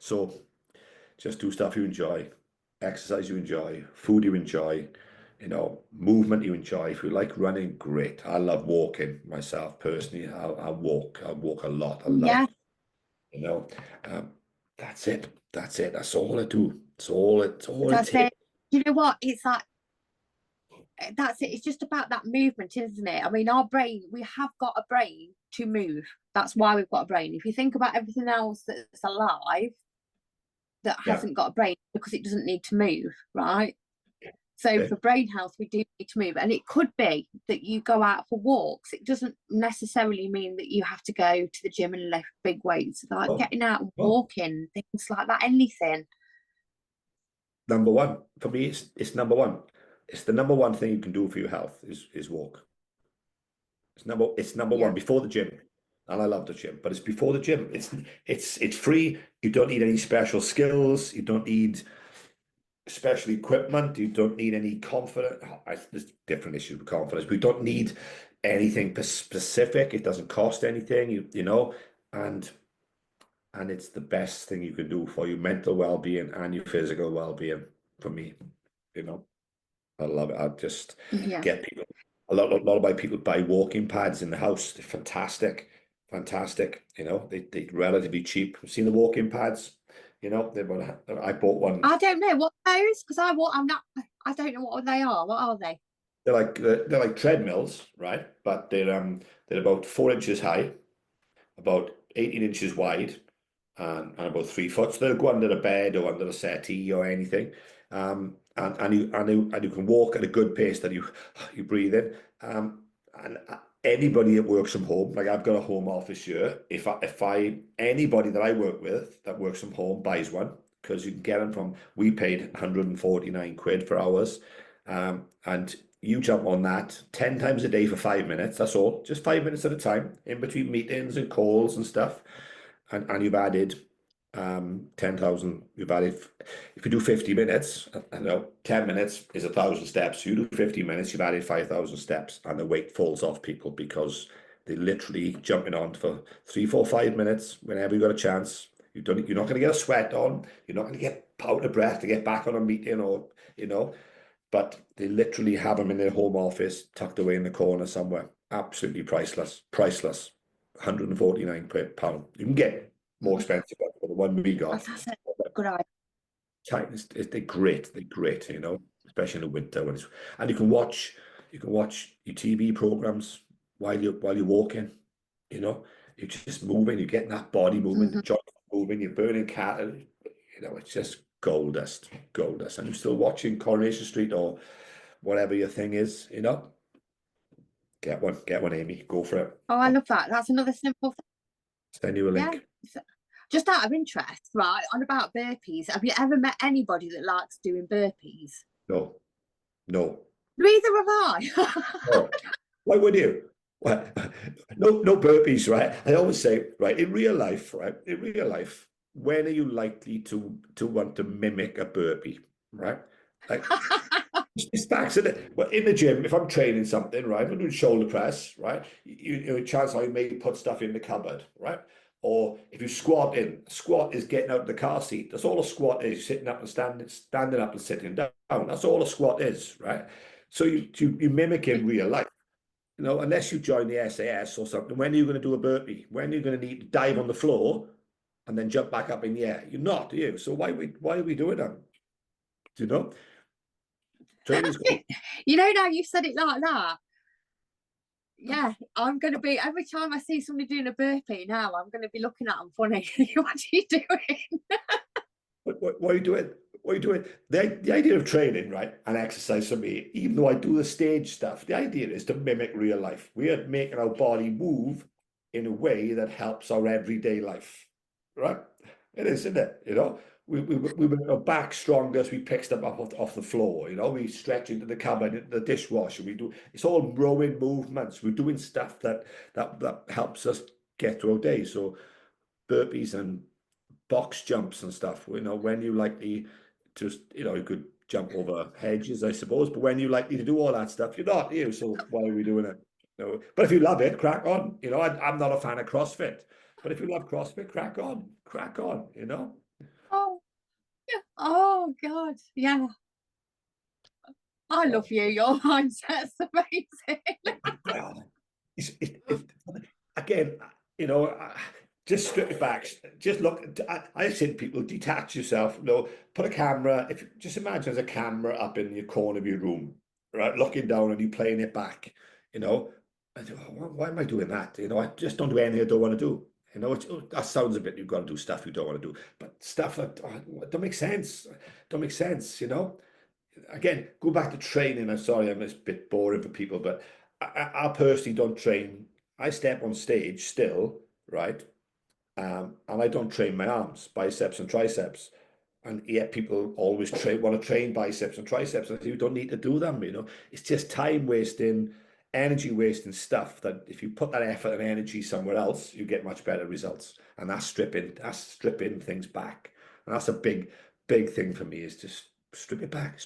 So just do stuff you enjoy, exercise you enjoy, food you enjoy, movement you enjoy. If you like running, great. I love walking myself personally. I walk. I walk a lot. I love, Yeah. you know. Um, that's it. That's it. That's all I do. It's all it That's takes. it. You know what? It's like, that's it. It's just about that movement, isn't it? I mean, our brain, we have got a brain to move. That's why we've got a brain. If you think about everything else that's alive that Yeah. hasn't got a brain, because it doesn't need to move, right? So Okay. for brain health, we do need to move. And it could be that you go out for walks. It doesn't necessarily mean that you have to go to the gym and lift big weights. Like Oh, getting out and oh. walking, things like that, anything. Number one for me, it's number one. It's the number one thing you can do for your health is walk. It's number one Yeah. before the gym. And I love the gym, but it's before the gym. It's free. You don't need any special skills. You don't need special equipment. You don't need any confidence. There's different issues with confidence. We don't need anything specific. It doesn't cost anything. And and it's the best thing you can do for your mental well-being and your physical well-being. For me, you know. I love it. I just Yeah. get people. A lot of my people buy walking pads in the house. They're fantastic, fantastic. They relatively cheap. I've seen the walking pads. I bought one. I don't know what those, because I'm not, I don't know what they are. What are they? they're like treadmills, right? But they're about 4 inches high, about 18 inches wide, and about 3 foot. So they'll go under a bed or under a settee or anything. And you can walk at a good pace that you breathe in. And anybody that works from home, like I've got a home office here. If anybody that I work with that works from home buys one, because you can get them from, we paid 149 quid for ours. And you jump on that 10 times a day for 5 minutes. That's all, just 5 minutes at a time in between meetings and calls and stuff. And you've added 10,000. You've added, if you do 50 minutes, I know 10 minutes is 1,000 steps. You do 50 minutes, you've added 5,000 steps, and the weight falls off people because they literally jumping on for 3, 4, 5 minutes whenever you got a chance. You're not going to get a sweat on. You're not going to get out of breath to get back on a meeting, or but they literally have them in their home office, tucked away in the corner somewhere. Absolutely priceless, priceless. 149 pound. You can get more expensive, but the one we got, That's a good idea. they're great. They're great, especially in the winter when and you can watch your TV programs while you're walking. You're just moving. You're getting that body moving, the joints moving. You're burning calories. It's just gold dust, gold dust. And you're still watching Coronation Street or whatever your thing is. Get one, Amy. Go for it. Oh, I love that. That's another simple thing. Send you a Yeah. link. Just out of interest, right, on about burpees, have you ever met anybody that likes doing burpees? No, no. Neither have I. No. Why would you? Well, no burpees, right? I always say, right, in real life, when are you likely to want to mimic a burpee, right? Like, it's facts, isn't it? Well, in the gym, if I'm training something, right, I'm doing shoulder press, right, chance I may put stuff in the cupboard, right? Or if you squat is getting out of the car seat. That's all a squat is, sitting up and standing up and sitting down. That's all a squat is, right? So you mimic in real life. Unless you join the SAS or something, when are you going to do a burpee? When are you going to need to dive on the floor and then jump back up in the air? You're not, are you? So why are we doing that? Do you know? Training's good. Now you've said it like that. Yeah, I'm going to be, every time I see somebody doing a burpee now, I'm going to be looking at them funny. What are you doing? What are you doing? What are you doing? The idea of training, right, and exercise for me, even though I do the stage stuff, the idea is to mimic real life. We are making our body move in a way that helps our everyday life, right? It is, isn't it? We make our back stronger as we pick stuff up off the floor. We stretch into the cupboard, into the dishwasher. It's all rowing movements. We're doing stuff that helps us get through our day. So burpees and box jumps and stuff. When you likely just, you could jump over hedges, I suppose, but when you likely to do all that stuff, you're not, so why are we doing it? No. But if you love it, crack on. I'm not a fan of CrossFit, but if you love CrossFit, crack on. Oh, yeah. Oh, God. Yeah. I love you. Your mindset's amazing. Well, again, just strip it back. Just look. I say to people, detach yourself. Put a camera. Just imagine there's a camera up in your corner of your room, right, looking down and you playing it back. Why am I doing that? I just don't do anything I don't want to do. That sounds a bit. You've got to do stuff you don't want to do, but stuff that don't make sense. Don't make sense. Again, go back to training. I'm sorry, I'm a bit boring for people, but I personally don't train. I step on stage still, right? And I don't train my arms, biceps and triceps. And yet people always want to train biceps and triceps. And you don't need to do them, It's just time wasting, energy wasting stuff that if you put that effort and energy somewhere else, you get much better results. And that's stripping things back. And that's a big, big thing for me, is just strip it back.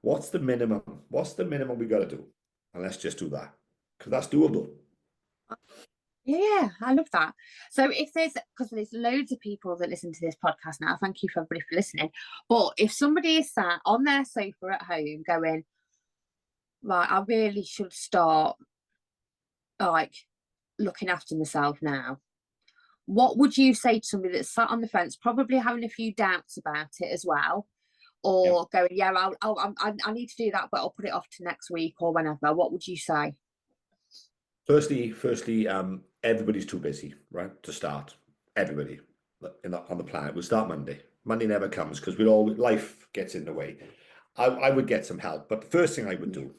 What's the minimum? What's the minimum we got to do? And let's just do that, because that's doable. Yeah, I love that. So because there's loads of people that listen to this podcast now, thank you for everybody for listening. But if somebody is sat on their sofa at home going, right, I really should start like looking after myself now, what would you say to somebody that's sat on the fence, probably having a few doubts about it as well? or going, yeah, I need to do that, but I'll put it off to next week or whenever? What would you say? Firstly, everybody's too busy, right? To start, everybody on the planet. We'll start Monday. Monday never comes because life gets in the way. I would get some help, but the first thing I would do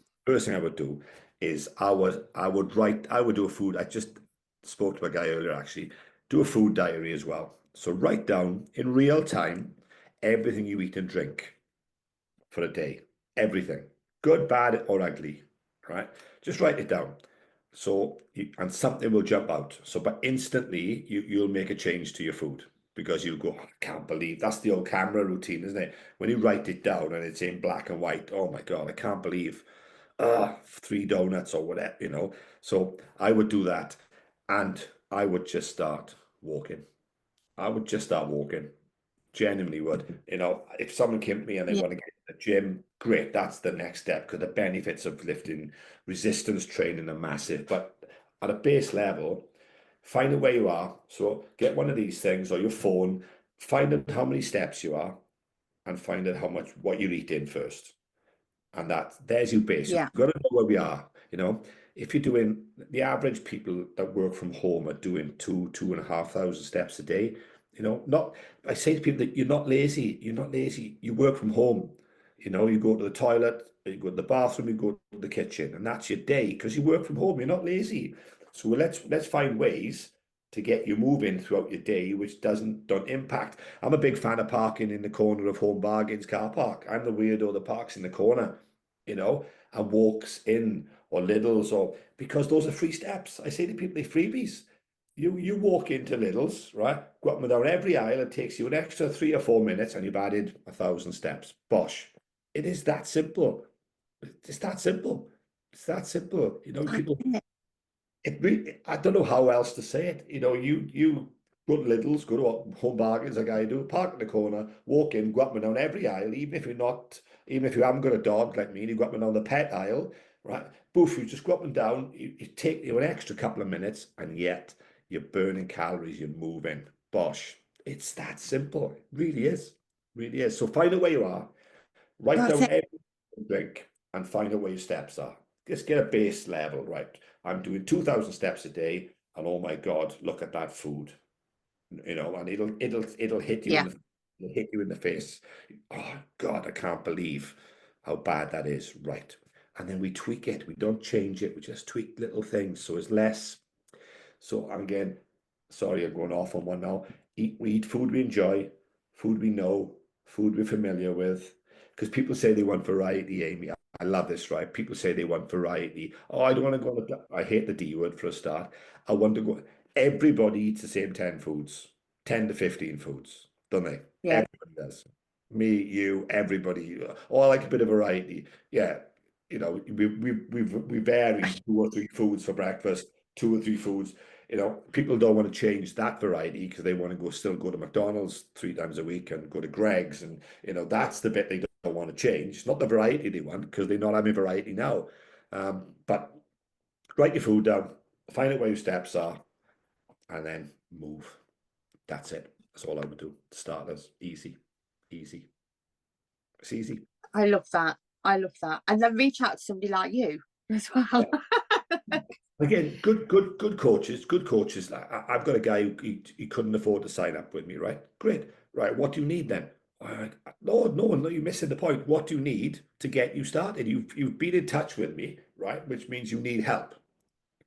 is I would do a food. I just spoke to a guy earlier actually. Do a food diary as well. So write down in real time everything you eat and drink for a day. Everything, good, bad, or ugly, right? Just write it down. And something will jump out. So, but instantly you'll make a change to your food because you'll go, I can't believe that's the old camera routine, isn't it? When you write it down and it's in black and white, oh my God, I can't believe 3 donuts or whatever, So I would do that and I would just start walking. I would just start walking. Genuinely would. If someone came to me and they Yeah, want to get in the gym, great. That's the next step because the benefits of lifting resistance training are massive. But at a base level, find out where you are. So get one of these things or your phone, find out how many steps you are, and find out what you're eating first. And there's your base. We've yeah, got to know where we are. If you're doing the average people that work from home are doing 2,500 steps a day. Not I say to people that you're not lazy. You're not lazy. You work from home. You go to the toilet, you go to the bathroom, you go to the kitchen, and that's your day because you work from home. You're not lazy. So let's find ways to get you moving throughout your day, which don't impact. I'm a big fan of parking in the corner of Home Bargains car park. I'm the weirdo that parks in the corner, and walks in or Lidl's or because those are free steps. I say to people, they're freebies. You walk into Lidl's, right? Go up and down every aisle. It takes you an extra 3 or 4 minutes, and you've added 1,000 steps. Bosh! It is that simple. It's that simple. It's that simple. that's People it. I don't know how else to say it. You go to Lidl's, go to Home Bargains like I do, park in the corner, walk in, go up and down every aisle, even if you haven't got a dog like me, and you go up and down the pet aisle, right? Boof, you just go up and down, you take you an extra couple of minutes, and yet you're burning calories, you're moving. Bosh. It's that simple. It really is. Really is. So find out where you are, write That's down it. every drink, and find out where your steps are. Just get a base level, right? I'm doing 2,000 steps a day, and oh my God, look at that food, and it'll hit you Yeah, in the face. Oh God, I can't believe how bad that is, right? And then we tweak it. We don't change it. We just tweak little things so it's less. So again, sorry, I'm going off on one now. We eat food we enjoy, food we know, food we're familiar with. Because people say they want variety, Amy. I love this, right? People say they want variety. Oh, I don't want to go on I hate the D word for a start. I want to go. Everybody eats the same 10 foods, 10 to 15 foods, don't they? yeah, Everybody does. Me, you, everybody. Oh, I like a bit of variety. Yeah. We vary 2 or 3 foods for breakfast, 2 or 3 foods. People don't want to change that variety because they want to still go to McDonald's 3 times a week and go to Greg's, and that's the bit they don't want to change. Not the variety they want because they're not having variety now. But write your food down, find out where your steps are, and then move. That's it. That's all I would do. Starters, easy, easy. It's easy. I love that. I love that. And then reach out to somebody like you as well. Again, good coaches. Good coaches. I've got a guy who he couldn't afford to sign up with me. Right, great. Right, what do you need then? No, you're missing the point. What do you need to get you started? You've been in touch with me, right? Which means you need help.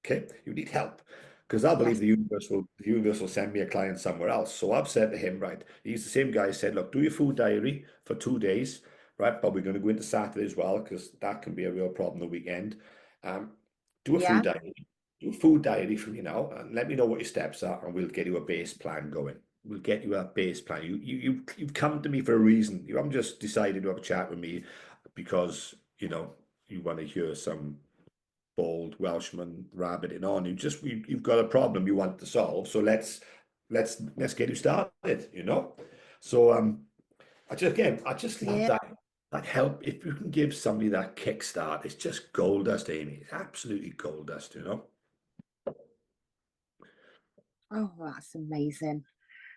Okay, you need help because I believe Yes. the universe will send me a client somewhere else. So I've said to him, right, he's the same guy. Said, look, do your food diary for 2 days, right? But we're going to go into Saturday as well because that can be a real problem the weekend. Um, do a food Yeah. diary, do a food diary from and let me know what your steps are, and we'll get you a base plan going. We'll get you a base plan. You've come to me for a reason. You haven't just decided to have a chat with me because you want to hear some bald Welshman rabbiting on. You've got a problem you want to solve. So let's get you started. So I just love Yeah. that help. If you can give somebody that kickstart, it's just gold dust, Amy. It's absolutely gold dust. Oh, that's amazing.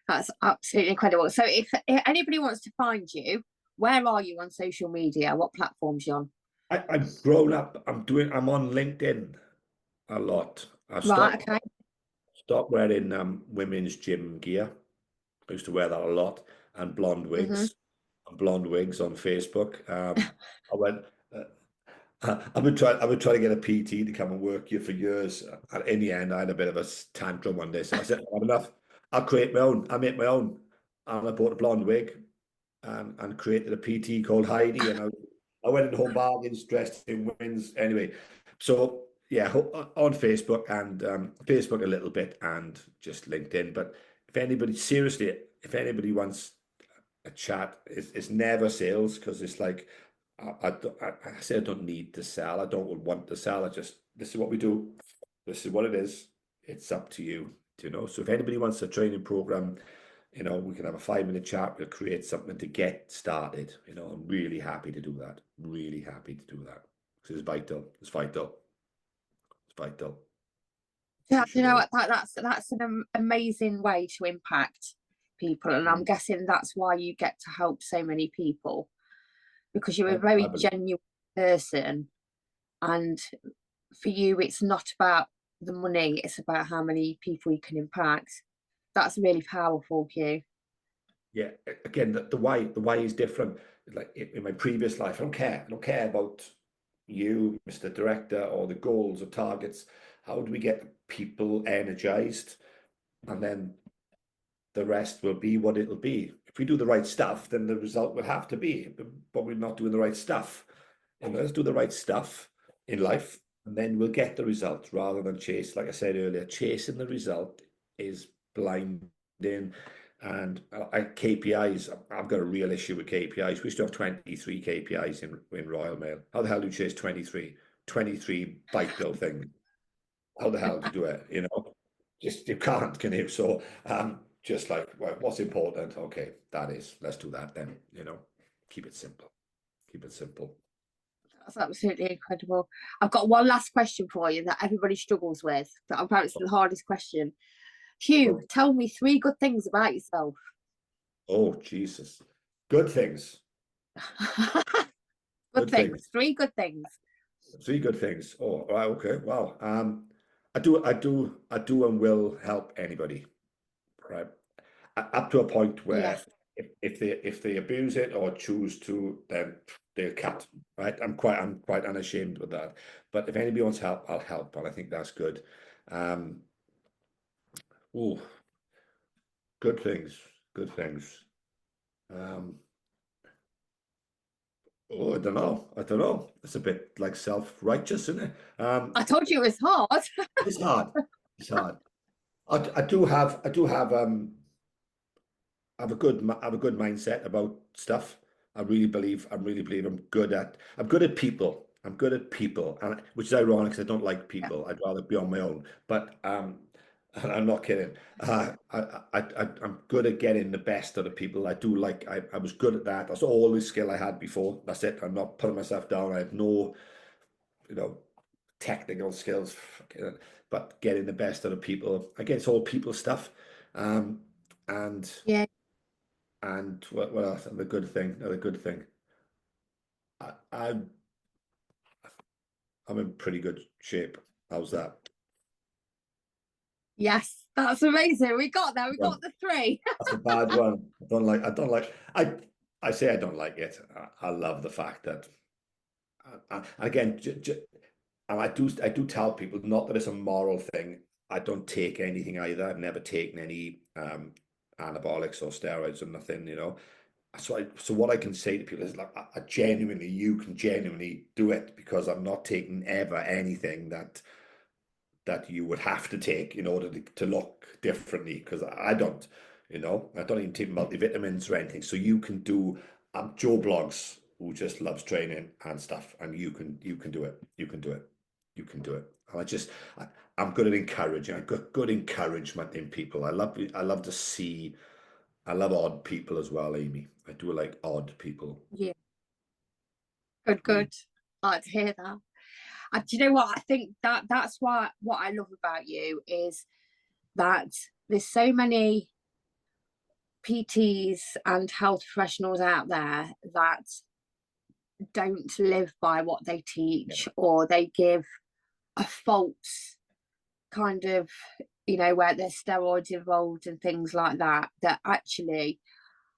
That's absolutely incredible. So if anybody wants to find you, Where are you on social media? What platforms you on? I've grown up. I'm on LinkedIn a lot. I Right, stopped okay. stopped wearing women's gym gear. I used to wear that a lot, and Mm-hmm. blonde wigs on Facebook. I went. I've been trying to get a PT to come and work here for years. And in the end, I had a bit of a tantrum one day. So I said, "I've enough. I'll create my own. I'll make my own." And I bought a blonde wig and created a PT called Heidi. And I went into Home Bargains dressed in women's. Anyway, so yeah, on Facebook and Facebook a little bit and just LinkedIn. But if anybody, seriously, if anybody wants a chat, it's never sales because it's like, I say I don't need to sell. I don't want to sell. This is what we do. This is what it is. It's up to you, So if anybody wants a training program, we can have a 5-minute chat. We'll create something to get started. I'm really happy to do that. Really happy to do that. Because it's vital. It's vital. It's vital. Yeah, We you should know all. what? That's an amazing way to impact people, and I'm Mm. guessing that's why you get to help so many people because you're a I very believe. genuine person, and for you, it's not about the money; it's about how many people you can impact. That's really powerful, Huw. Yeah, again, the why is different. Like in my previous life, I don't care. I don't care about you, Mr. Director, or the goals or targets. How do we get people energized? And then the rest will be what it'll be. If we do the right stuff, then the result will have to be, but we're not doing the right stuff. And let's do the right stuff in life, and then we'll get the result rather than chase. Like I said earlier, chasing the result is blinding. And KPIs, I've got a real issue with KPIs. We used to have 23 KPIs in Royal Mail. How the hell do you chase 23? 23 bike bill things. How the hell do you do it? Just you can't, can you? So just like, well, what's important? Okay, let's do that then. Keep it simple. Keep it simple. That's absolutely incredible. I've got one last question for you that everybody struggles with. That apparently it's the hardest question. Huw, Oh, tell me 3 good things about yourself. oh, Jesus. Good things. Good Good things. things. 3 good things. 3 good things. Oh, right, okay. Wow. I do and will help anybody. Right. Up to a point where Yes. if they abuse it or choose to, then they'll cut. Right. I'm quite unashamed with that. But if anybody wants help, I'll help, and I think that's good. Um, oh, good things. Good things. Um, oh, I don't know. I don't know. It's a bit like self-righteous, isn't it? I told you it was hard. It's hard. It's hard. I have a good mindset about stuff. I really believe I'm good at people. I'm good at people, and which is ironic because I don't like Yeah. people. I'd rather be on my own. But I'm not kidding. I'm good at getting the best out of people. I was good at that. That's all the skill I had before. That's it. I'm not putting myself down. I have no, you know, technical skills, but getting the best out of people. Again, it's all people stuff. Um, and Yeah. and what else? Another good thing. Another good thing. I'm in pretty good shape. How's that? Yes. That's amazing. We got there. We One. got the 3. That's a bad one. I don't like. I don't like. I say I don't like it. I love the fact that. And again, and I do tell people not that it's a moral thing. I don't take anything either. I've never taken any anabolics or steroids or nothing. So what I can say to people is like, you can genuinely do it because I'm not taking ever anything that you would have to take in order to look differently, because I don't, I don't even take multivitamins or anything. So you can do. I'm Joe Blogs, who just loves training and stuff, and you can do it. You can do it. You can do it. And I'm good at encouraging. I got good encouragement in people. I love to see. I love odd people as well, Amy. I do like odd people. Yeah. Good, Really. good. I like to hear that. And do you know what? I think that's what I love about you is that there's so many PTs and health professionals out there that don't live by what they teach, or they give a false kind of, where there's steroids involved and things like that, that actually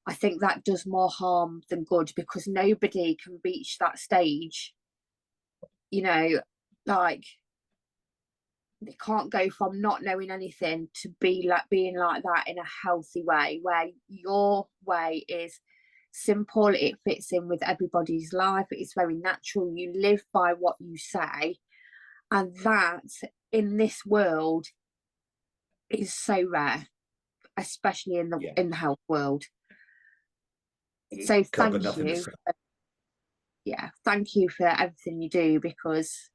I think that does more harm than good, because nobody can reach that stage, like they can't go from not knowing anything to being like that in a healthy way, where your way is simple, it fits in with everybody's life, it's very natural, you live by what you say, and that in this world is so rare, especially in Yeah. the health world. So Got thank nothing to you. say. Thank you for everything you do, because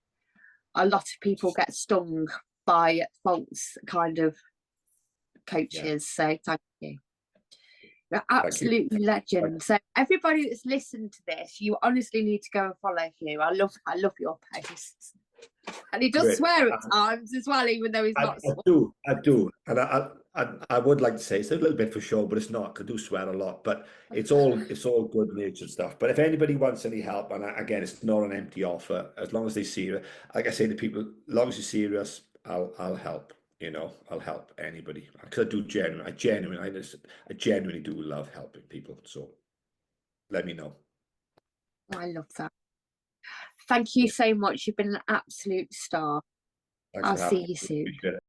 a lot of people get stung by false kind of coaches. So thank you. You're Thank you. absolutely legend. So everybody that's listened to this, you honestly need to go and follow Huw. I love your posts. And he does Great. swear at times as well, even though he's not swearing. I do, and I would like to say it's a little bit for show, but it's not. I do swear a lot, but it's all good natured stuff. But if anybody wants any help, and again, it's not an empty offer. As long as they see it, like I say to people, as long as you're serious, I'll help. I'll help anybody, because I genuinely do love helping people. So let me know. I love that. Thank you so much. You've been an absolute star. Thanks I'll for having see me. you soon. Appreciate it.